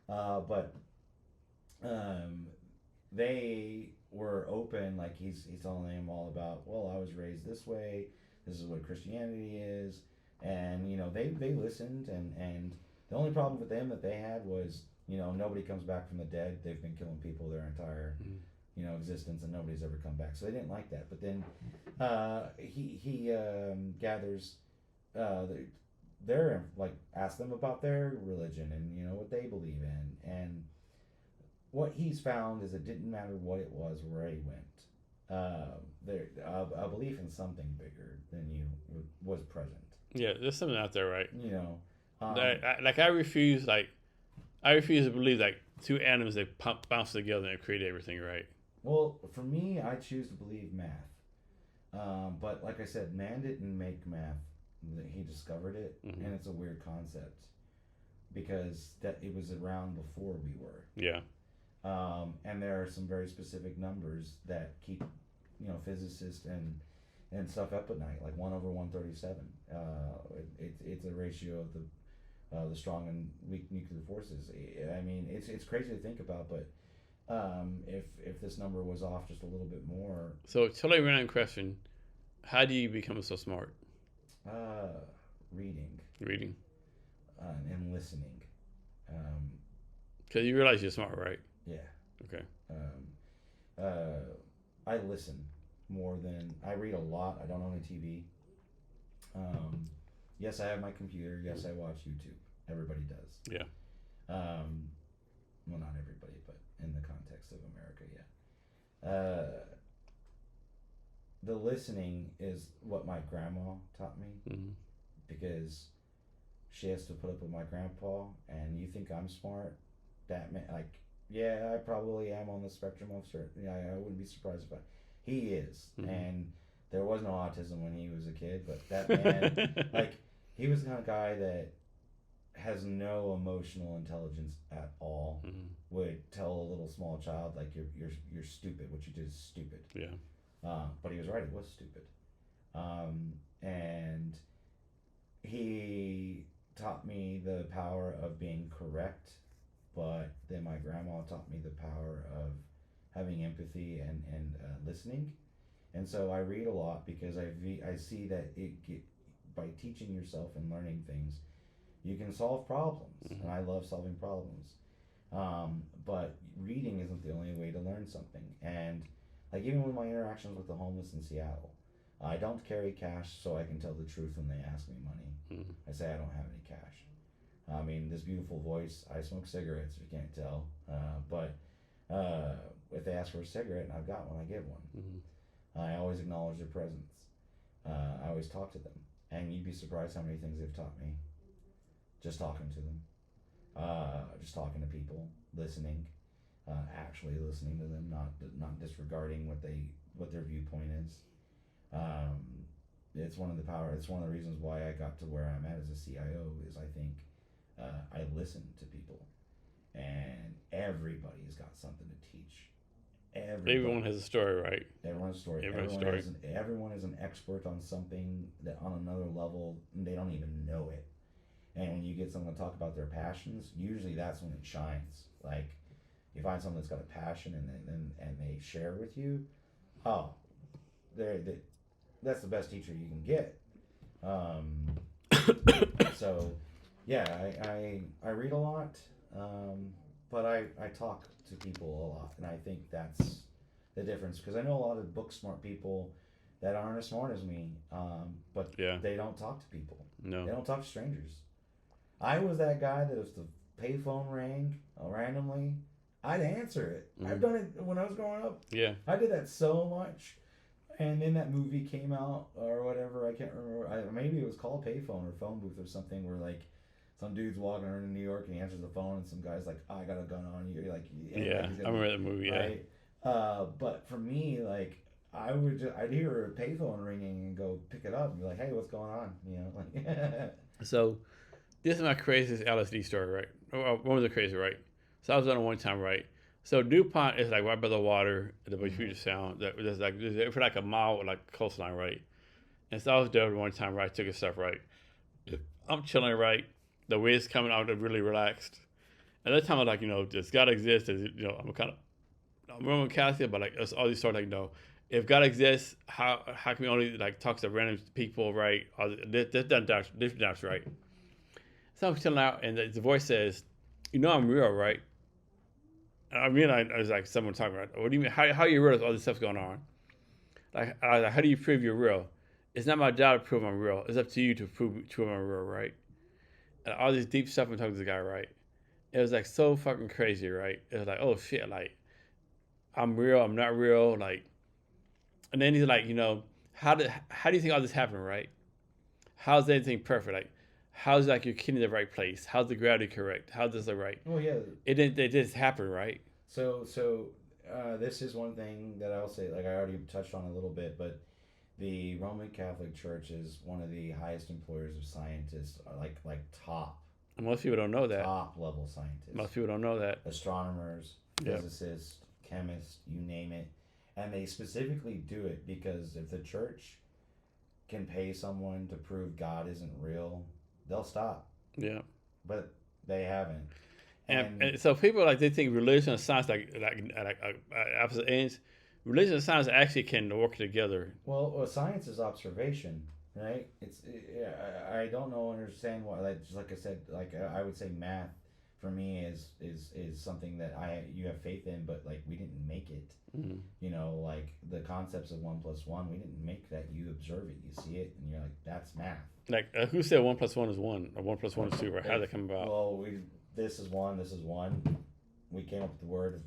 But um, they were open. Like he's telling them all about. Well, I was raised this way. This is what Christianity is, and they listened. And the only problem with them that they had was nobody comes back from the dead. They've been killing people their entire Mm. existence, and nobody's ever come back. So they didn't like that. But then he gathers the, their like ask them about their religion and what they believe in, and what he's found is it didn't matter what it was where he went. There a belief in something bigger than you was present. Yeah, there's something out there, right? You know, Like I refuse to believe like two atoms that bounce together and create everything, right? well, for me, I choose to believe math. But like I said, man didn't make math; he discovered it, Hmm. and it's a weird concept because that it was around before we were. Yeah. And there are some very specific numbers that keep physicists and stuff up at night, like 1/137. It's a ratio of the strong and weak nuclear forces. I mean, it's crazy to think about, but if this number was off just a little bit more, So totally random question: how do you become so smart? uh, reading Reading, and listening, um, because you realize you're smart, right? yeah, Okay. um, I listen more than I read a lot. I don't own a TV. Um, yes, I have my computer. Yes, I watch YouTube. Everybody does. Yeah. Um, well, not everybody, but in the context of America, yeah. The listening is what my grandma taught me Hmm. because she has to put up with my grandpa, and you think I'm smart? That man, like, yeah, I probably am on the spectrum of certain. Yeah, I wouldn't be surprised if I. He is, Hmm. and there was no autism when he was a kid, but that man, like, he was the kind of guy that has no emotional intelligence at all. Hmm. Would tell a little small child like you're stupid. What you did is stupid. Yeah. But he was right. It was stupid. And he taught me the power of being correct, but then my grandma taught me the power of having empathy and listening. And so I read a lot because I see that by teaching yourself and learning things, you can solve problems, and Hmm. I love solving problems. But reading isn't the only way to learn something. And like even with my interactions with the homeless in Seattle, I don't carry cash, so I can tell the truth when they ask me money. Hmm. I say I don't have any cash. I mean, this beautiful voice. I smoke cigarettes. You can't tell, but if they ask for a cigarette and I've got one, I give one. Hmm. I always acknowledge their presence. I always talk to them, and you'd be surprised how many things they've taught me just talking to them, just talking to people, listening, actually listening to them, not disregarding what their viewpoint is. Um, it's one of the power. It's one of the reasons why I got to where I'm at as a CIO. Is I think I listen to people, and everybody's got something to teach. Everybody, Everyone has a story, right? everyone's story. Everyone's story. Everyone is an expert on something that on another level they don't even know it. And when you get someone to talk about their passions, usually that's when it shines. Like you find someone that's got a passion and they share with you. Oh, they that's the best teacher you can get. Um, so yeah, I read a lot, but I talk to people a lot, and I think that's the difference because I know a lot of book smart people that aren't as smart as me, but Yeah. they don't talk to people. They No. don't talk to strangers. I was that guy that if the payphone rang randomly, I'd answer it. I've Hmm. done it when I was growing up. Yeah. I did that so much. And then that movie came out or whatever. I can't remember. Maybe it was called Payphone or Phone Booth or something where like some dude's walking around in New York and he answers the phone and some guy's like, I got a gun on you. Like, and like Yeah. he's I gonna, remember that movie. Yeah. right? But for me, like, I'd hear a payphone ringing and go pick it up and be like, hey, what's going on? Like, So this is my craziest LSD story, right? One was the crazy, right? So I was on it one time, right? So DuPont is like right by the water at the mm-hmm. Puget Sound. There's like for like a mile like coastline, right? And so I was there one time, right? Took a stuff, right? I'm chilling, right? The wind's coming out, really relaxed. At that time, I was like, does God exist? I'm Roman Catholic, but like it's all these sort of like, if God exists, how can we only like talk to random people, right? That's right. So I'm chilling out, and the voice says, I'm real, right? I mean, I was like, someone talking about, what do you mean? How you realize all this stuff's going on? Like, I was like, how do you prove you're real? It's not my job to prove I'm real. It's up to you to prove I'm real, right? And all this deep stuff I'm talking to this guy, right? It was like so fucking crazy, right? It was like, oh shit, like I'm real, I'm not real, like. And then he's like, how do you think all this happened, right? How's anything perfect? Like, how's like your kidney in the right place? How's the gravity correct? How's this the right? Well, yeah. It just happened, right? So this is one thing that I'll say. Like I already touched on a little bit, but the Roman Catholic Church is one of the highest employers of scientists, like Most people don't know that. top level scientists. Most people don't know that. Astronomers, Yep. physicists, chemists, you name it, and they specifically do it because if the church can pay someone to prove God isn't real, they'll stop. Yeah. But they haven't. And so people like they think religion and science like opposite ends. Religion and science actually can work together. Well, science is observation, right? I don't know understand why. Like I said, I would say math for me is something that you have faith in, but like we didn't make it. Mm-hmm. Like the concepts of 1+1, we didn't make that. You observe it, you see it, and you're like, that's math. Like who said 1+1 is 1 or 1+1 is 2? Right? How did that come about? Well, this is 1, this is 1. We came up with the word of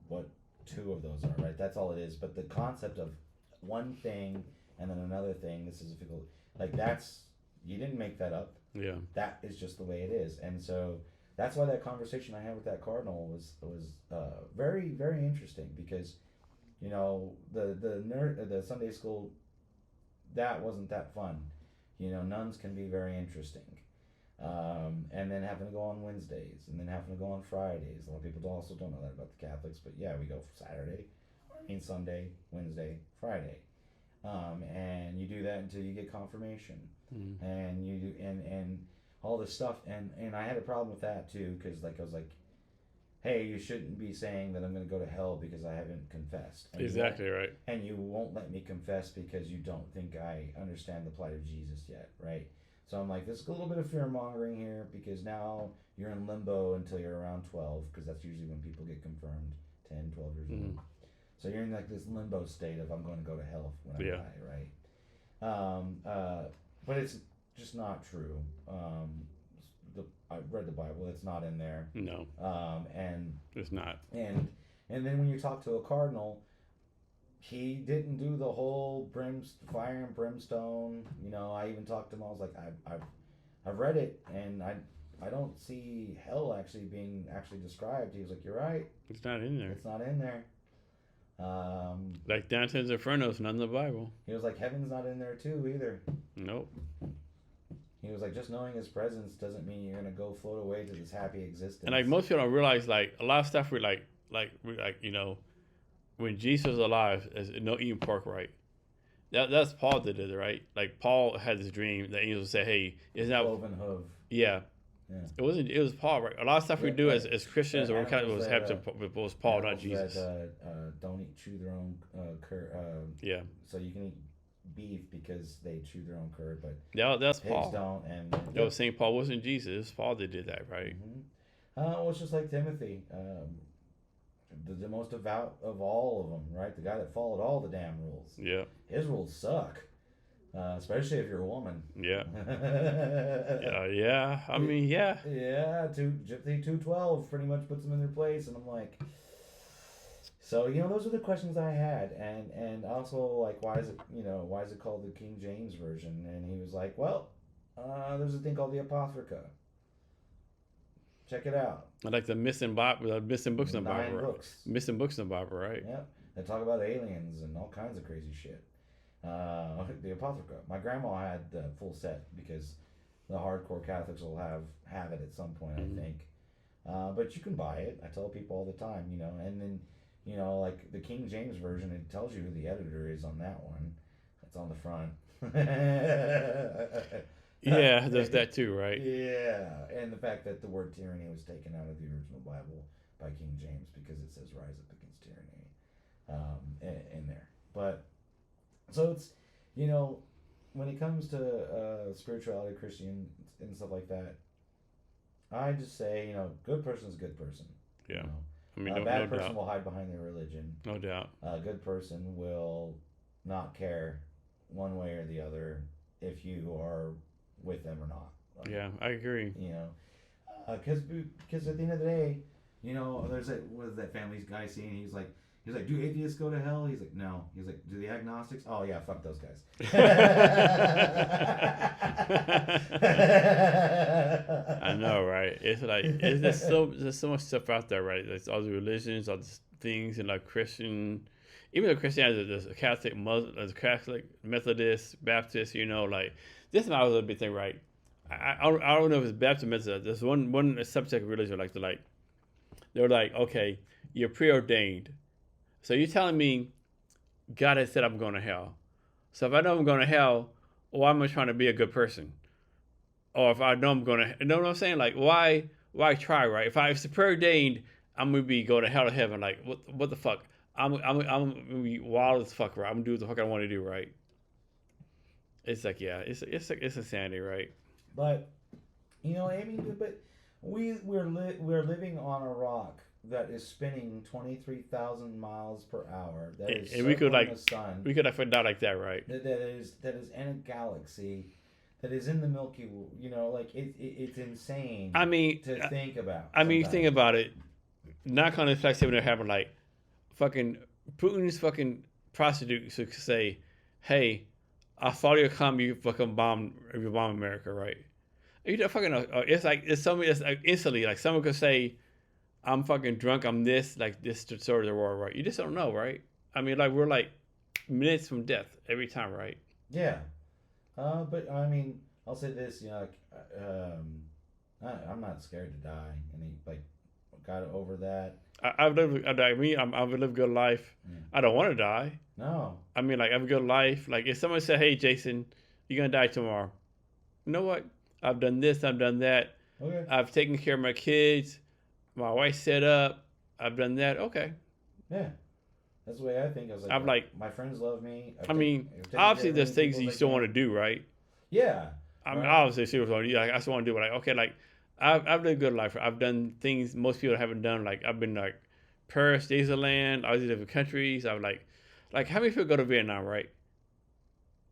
what 2 of those are, right? That's all it is. But the concept of one thing and then another thing, this is difficult. Like you didn't make that up. Yeah. That is just the way it is, and so that's why that conversation I had with that cardinal was very, very interesting because, the Sunday school, that wasn't that fun. Nuns can be very interesting. And then having to go on Wednesdays, and then having to go on Fridays. A lot of people also don't know that about the Catholics, but yeah, we go Sunday, Wednesday, Friday, and you do that until you get confirmation, and you do and all this stuff, and I had a problem with that too, because I was like, hey, you shouldn't be saying that I'm going to go to hell because I haven't confessed. And exactly right. And you won't let me confess because you don't think I understand the plight of Jesus yet, right? So I'm like, there's a little bit of fear mongering here because now you're in limbo until you're around 12, because that's usually when people get confirmed, 10, 12 years old. So you're in like this limbo state of I'm going to go to hell when I die, right? But it's just not true. I read the Bible; it's not in there. No. And it's not. And then when you talk to a cardinal, he didn't do the whole fire and brimstone. I even talked to him. I was like, I've read it, and I don't see hell actually being described. He was like, you're right. It's not in there. It's not in there. Like Dante's Inferno is not in the Bible. He was like, heaven's not in there too either. Nope. He was like, just knowing his presence doesn't mean you're gonna go float away to this happy existence. And like most people don't realize, like a lot of stuff we when Jesus was alive, there's no eating pork, right? That's Paul that did it, right? Like Paul had this dream. The angels said, "Hey, isn't that cloven hoof?" Yeah. It wasn't. It was Paul, right? A lot of stuff we do as Christians or was was Paul, not Jesus. Don't chew their own curd. Yeah. So you can eat beef because they chew their own curd, but that's pigs Paul. don't. And it was St. Paul, wasn't Jesus. It was Paul that did that, right? Well, it's just like Timothy, the most devout of all of them, right? The guy that followed all the damn rules. Yeah. His rules suck. Especially if you're a woman. Yeah. Yeah. I mean, yeah. Yeah. Gypsy 212 pretty much puts them in their place, and I'm like, so those are the questions I had, and also like, why is it called the King James version? And he was like, well, there's a thing called the Apocrypha. Check it out. Like the missing books in the Bible. 9 books. Missing books in the Bible, right? Yeah. They talk about aliens and all kinds of crazy shit. The Apocrypha. My grandma had the full set because the hardcore Catholics will have it at some point, I think. But you can buy it. I tell people all the time, and then, like the King James version, it tells you who the editor is on that one. It's on the front. Yeah, there's that too, right? Yeah, and the fact that the word tyranny was taken out of the original Bible by King James because it says "rise up against tyranny" in there. But so it's, you know, when it comes to spirituality, Christian and stuff like that, I just say, good person's a good person. You Yeah. I know, mean, a no bad person doubt, will hide behind their religion. no doubt. A good person will not care one way or the other if you are with them or not. Like, Yeah, I agree. you know, because at the end of the day, there's that was that Family's Guy scene. He's like, do atheists go to hell? He's like, no. He's like, do the agnostics? Oh yeah, fuck those guys. I know, right? It's like it's just so there's so much stuff out there, right? There's all the religions, all these things, and like Christian, even though Christianity, there's a Catholic, Muslim, there's a Catholic, Methodist, Baptist. Like this is my other big thing, right? I don't know if it's Baptist, Methodist. There's one subsect of religion they're like, okay, you're preordained, so you're telling me God has said I'm going to hell. So if I know I'm going to hell, why am I trying to be a good person? Or if I know I'm gonna, you know what I'm saying? Like, why try, right? If it's preordained, I'm gonna be go to hell or heaven. Like, what the fuck? I'm gonna be wild as fuck, right? I'm gonna do what the fuck I want to do, right? It's like, yeah, it's insanity, right? But but we're living on a rock that is spinning 23,000 miles per hour. That is And we could circling like, the sun. we could have found out like that, right? That is in a galaxy. That is in the Milky Way. Like it's insane. I mean, to think about. I mean, think Sometimes. about it. Not on the fact that they're having like, fucking Putin's fucking prostitutes who could say, "Hey, I saw your comment. You fucking you bomb America, right?" You don't fucking know. It's like it's something. It's like instantly like someone could say, "I'm fucking drunk. I'm this like this sort of the world, right?" You just don't know, right? I mean, like we're like minutes from death every time, right? Yeah. But I mean, I'll say this. I'm not scared to die. And he got over that. I've lived. I mean, I've lived a good life. Yeah. I don't want to die. No. I mean, like I have a good life. Like if someone said, "Hey, Jason, you're gonna die tomorrow," you know what? I've done this. I've done that. Okay. I've taken care of my kids. My wife set up. I've done that. Okay. Yeah. That's the way I think. I was like, I'm like, my friends love me. I mean, obviously there's things you still want to do, right? Yeah. I mean, Right. obviously, seriously, like, I just want to do it. Like, okay, like, I've lived a good life. I've done things most people haven't done. Like, I've been like Paris, Disneyland, all these different countries. I've like, how many people go to Vietnam, right?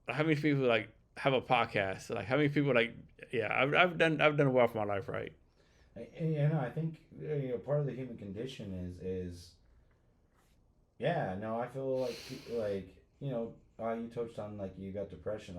How many people like have a podcast? Like, how many people like, yeah, I've done well for my life, right? I think part of the human condition is yeah. No, I feel like you touched on like you got depression.